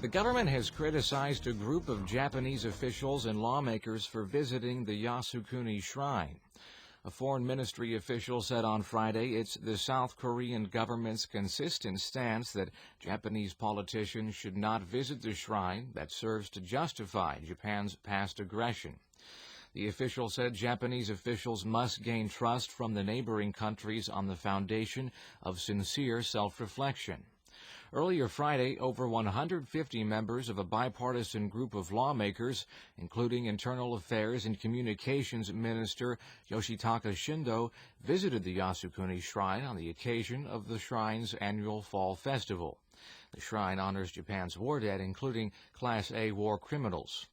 The government has criticized a group of Japanese officials and lawmakers for visiting the Yasukuni Shrine. A foreign ministry official said on Friday it's the South Korean government's consistent stance that Japanese politicians should not visit the shrine that serves to justify Japan's past aggression. The official said Japanese officials must gain trust from the neighboring countries on the foundation of sincere self-reflection. Earlier Friday, over 150 members of a bipartisan group of lawmakers, including Internal Affairs and Communications Minister Yoshitaka Shindo, visited the Yasukuni Shrine on the occasion of the shrine's annual fall festival. The shrine honors Japan's war dead, including Class A war criminals.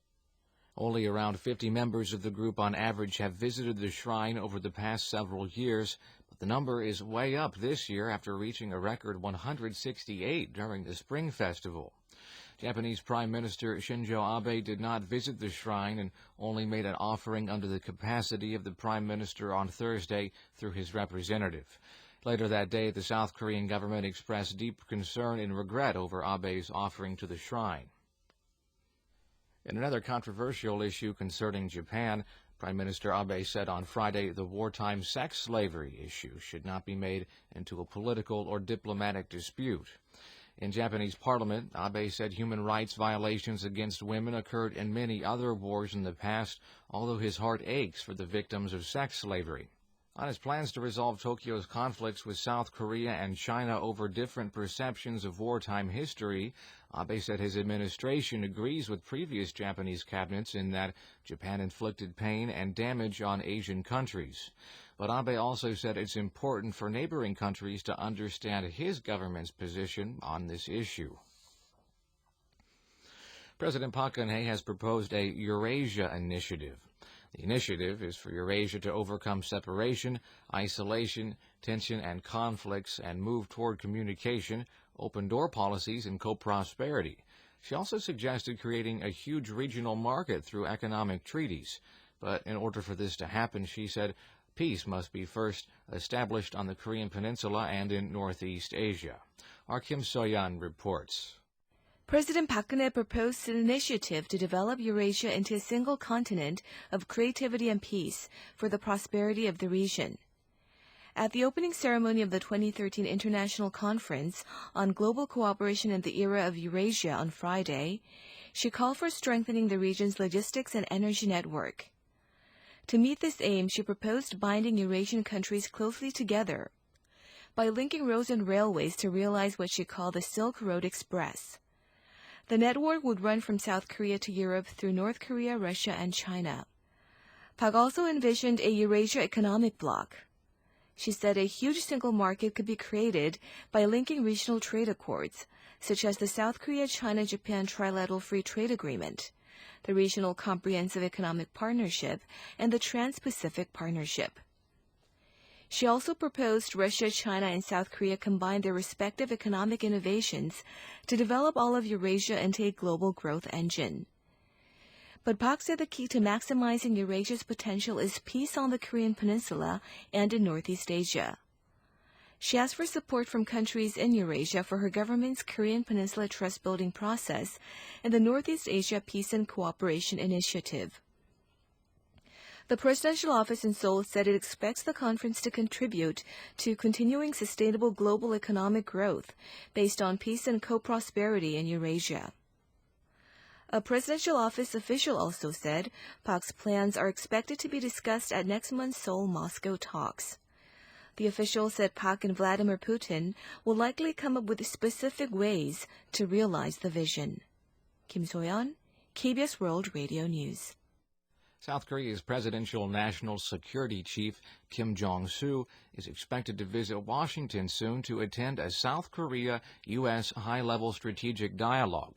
Only around 50 members of the group on average have visited the shrine over the past several years, but the number is way up this year after reaching a record 168 during the Spring Festival. Japanese Prime Minister Shinzo Abe did not visit the shrine and only made an offering under the capacity of the Prime Minister on Thursday through his representative. Later that day, the South Korean government expressed deep concern and regret over Abe's offering to the shrine. In another controversial issue concerning Japan, Prime Minister Abe said on Friday the wartime sex slavery issue should not be made into a political or diplomatic dispute. In Japanese parliament, Abe said human rights violations against women occurred in many other wars in the past, although his heart aches for the victims of sex slavery. On his plans to resolve Tokyo's conflicts with South Korea and China over different perceptions of wartime history, Abe said his administration agrees with previous Japanese cabinets in that Japan inflicted pain and damage on Asian countries. But Abe also said it's important for neighboring countries to understand his government's position on this issue. President Park Geun-hye has proposed a Eurasia initiative. The initiative is for Eurasia to overcome separation, isolation, tension, and conflicts and move toward communication, open-door policies, and co-prosperity. She also suggested creating a huge regional market through economic treaties. But in order for this to happen, she said, peace must be first established on the Korean Peninsula and in Northeast Asia. Our Seohyun reports. President Park Geun-hye proposed an initiative to develop Eurasia into a single continent of creativity and peace for the prosperity of the region. At the opening ceremony of the 2013 International Conference on Global Cooperation in the Era of Eurasia on Friday, she called for strengthening the region's logistics and energy network. To meet this aim, she proposed binding Eurasian countries closely together by linking roads and railways to realize what she called the Silk Road Express. The network would run from South Korea to Europe through North Korea, Russia, and China. Park also envisioned a Eurasia economic bloc. She said a huge single market could be created by linking regional trade accords, such as the South Korea-China-Japan Trilateral Free Trade Agreement, the Regional Comprehensive Economic Partnership, and the Trans-Pacific Partnership. She also proposed Russia, China, and South Korea combine their respective economic innovations to develop all of Eurasia into a global growth engine. But Park said the key to maximizing Eurasia's potential is peace on the Korean Peninsula and in Northeast Asia. She asked for support from countries in Eurasia for her government's Korean Peninsula trust-building process and the Northeast Asia Peace and Cooperation Initiative. The presidential office in Seoul said it expects the conference to contribute to continuing sustainable global economic growth based on peace and co-prosperity in Eurasia. A presidential office official also said Park's plans are expected to be discussed at next month's Seoul-Moscow talks. The official said Park and Vladimir Putin will likely come up with specific ways to realize the vision. Seohyun, KBS World Radio News. South Korea's presidential national security chief, Kim Jong-soo, is expected to visit Washington soon to attend a South Korea-U.S. high-level strategic dialogue.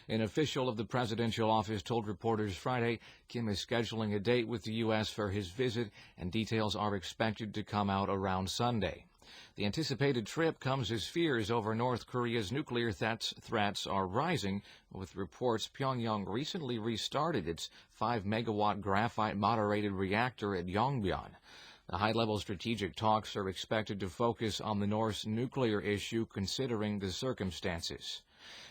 An official of the presidential office told reporters Friday Kim is scheduling a date with the U.S. for his visit, and details are expected to come out around Sunday. The anticipated trip comes as fears over North Korea's nuclear threats are rising, with reports Pyongyang recently restarted its 5-megawatt graphite-moderated reactor at Yongbyon. The high-level strategic talks are expected to focus on the North's nuclear issue considering the circumstances.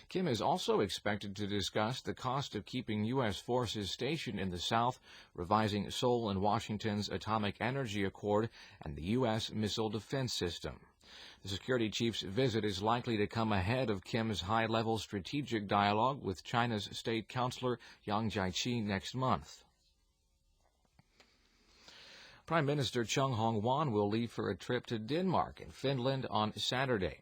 Kim is also expected to discuss the cost of keeping U.S. forces stationed in the South, revising Seoul and Washington's Atomic Energy Accord, and the U.S. missile defense system. The security chief's visit is likely to come ahead of Kim's high-level strategic dialogue with China's State Councilor Yang Jiechi next month. Prime Minister Chung Hong-won will leave for a trip to Denmark and Finland on Saturday.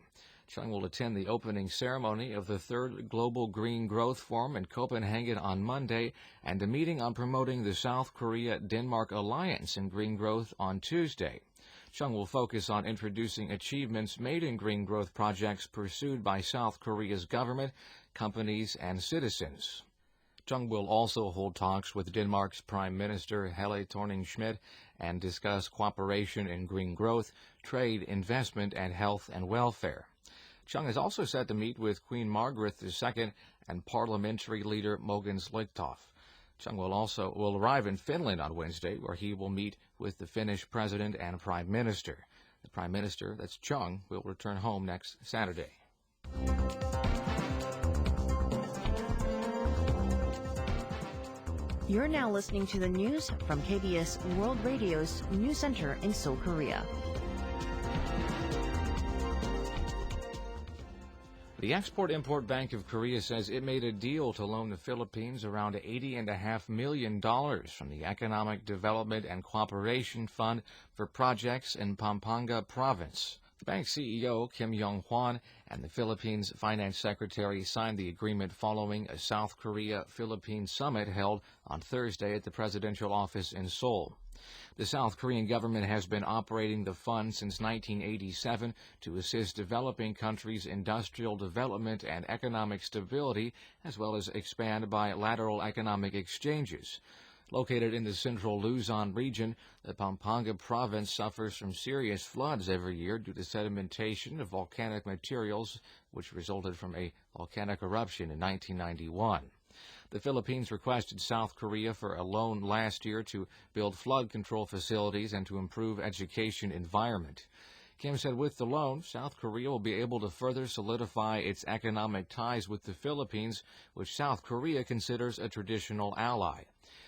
Chung will attend the opening ceremony of the third Global Green Growth Forum in Copenhagen on Monday and a meeting on promoting the South Korea-Denmark alliance in green growth on Tuesday. Chung will focus on introducing achievements made in green growth projects pursued by South Korea's government, companies, and citizens. Chung will also hold talks with Denmark's Prime Minister Helle Thorning-Schmidt and discuss cooperation in green growth, trade, investment, and health and welfare. Chung is also set to meet with Queen Margaret II and parliamentary leader Mogens Lykketoft. Chung will arrive in Finland on Wednesday, where he will meet with the Finnish president and prime minister. The prime minister, that's Chung, will return home next Saturday. You're now listening to the news from KBS World Radio's News Center in Seoul, Korea. The Export-Import Bank of Korea says it made a deal to loan the Philippines around $80.5 million from the Economic Development and Cooperation Fund for projects in Pampanga Province. The bank's CEO, Kim Young-hwan, and the Philippines Finance Secretary signed the agreement following a South Korea-Philippines summit held on Thursday at the presidential office in Seoul. The South Korean government has been operating the fund since 1987 to assist developing countries' industrial development and economic stability, as well as expand bilateral economic exchanges. Located in the central Luzon region, the Pampanga province suffers from serious floods every year due to sedimentation of volcanic materials, which resulted from a volcanic eruption in 1991. The Philippines requested South Korea for a loan last year to build flood control facilities and to improve education environment. Kim said with the loan, South Korea will be able to further solidify its economic ties with the Philippines, which South Korea considers a traditional ally.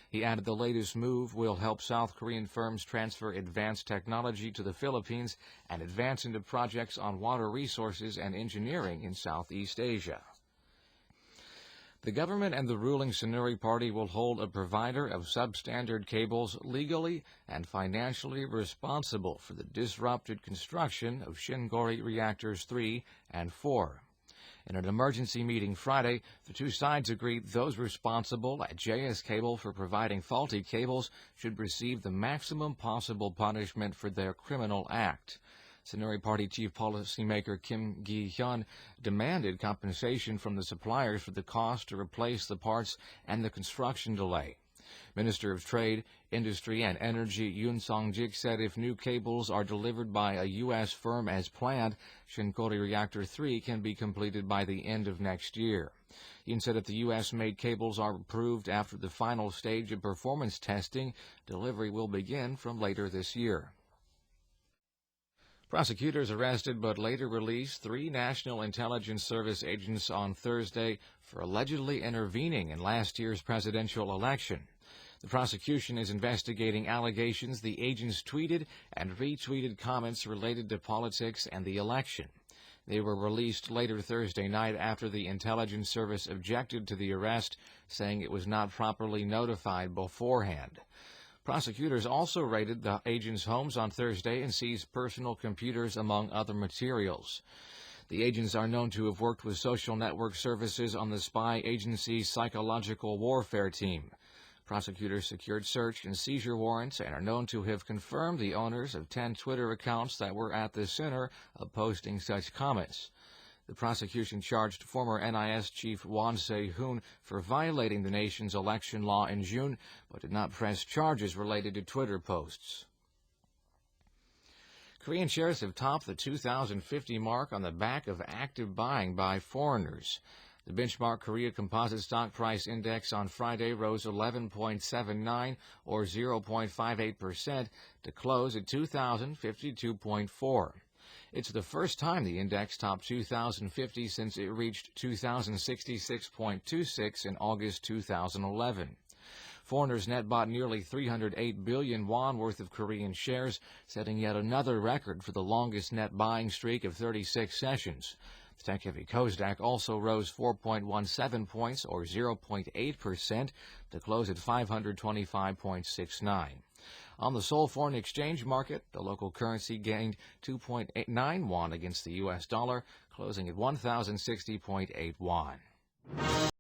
He added the latest move will help South Korean firms transfer advanced technology to the Philippines and advance into projects on water resources and engineering in Southeast Asia. The government and the ruling Seohyun Party will hold a provider of substandard cables legally and financially responsible for the disrupted construction of Shin-Gori reactors 3 and 4. In an emergency meeting Friday, the two sides agreed those responsible at JS Cable for providing faulty cables should receive the maximum possible punishment for their criminal act. Seohyun Party Chief Policymaker Kim Gi-hyun demanded compensation from the suppliers for the cost to replace the parts and the construction delay. Minister of Trade, Industry, and Energy Yoon Song-jik said if new cables are delivered by a U.S. firm as planned, Shin-Gori Reactor 3 can be completed by the end of next year. Yoon said if the U.S.-made cables are approved after the final stage of performance testing, delivery will begin from later this year. Prosecutors arrested but later released 3 National Intelligence Service agents on Thursday for allegedly intervening in last year's presidential election. The prosecution is investigating allegations the agents tweeted and retweeted comments related to politics and the election. They were released later Thursday night after the intelligence service objected to the arrest, saying it was not properly notified beforehand. Prosecutors also raided the agents' homes on Thursday and seized personal computers, among other materials. The agents are known to have worked with social network services on the spy agency's psychological warfare team. Prosecutors secured search and seizure warrants and are known to have confirmed the owners of 10 Twitter accounts that were at the center of posting such comments. The prosecution charged former NIS chief Won Se-hoon for violating the nation's election law in June, but did not press charges related to Twitter posts. Korean shares have topped the 2,050 mark on the back of active buying by foreigners. The benchmark Korea Composite Stock Price Index on Friday rose 11.79 or 0.58% to close at 2,052.4. It's the first time the index topped 2,050 since it reached 2,066.26 in August 2011. Foreigners net bought nearly 308 billion won worth of Korean shares, setting yet another record for the longest net buying streak of 36 sessions. The tech-heavy Kosdaq also rose 4.17 points, or 0.8%, to close at 525.69. On the Seoul Foreign Exchange Market, the local currency gained 2.89 won against the U.S. dollar, closing at 1,060.8 won.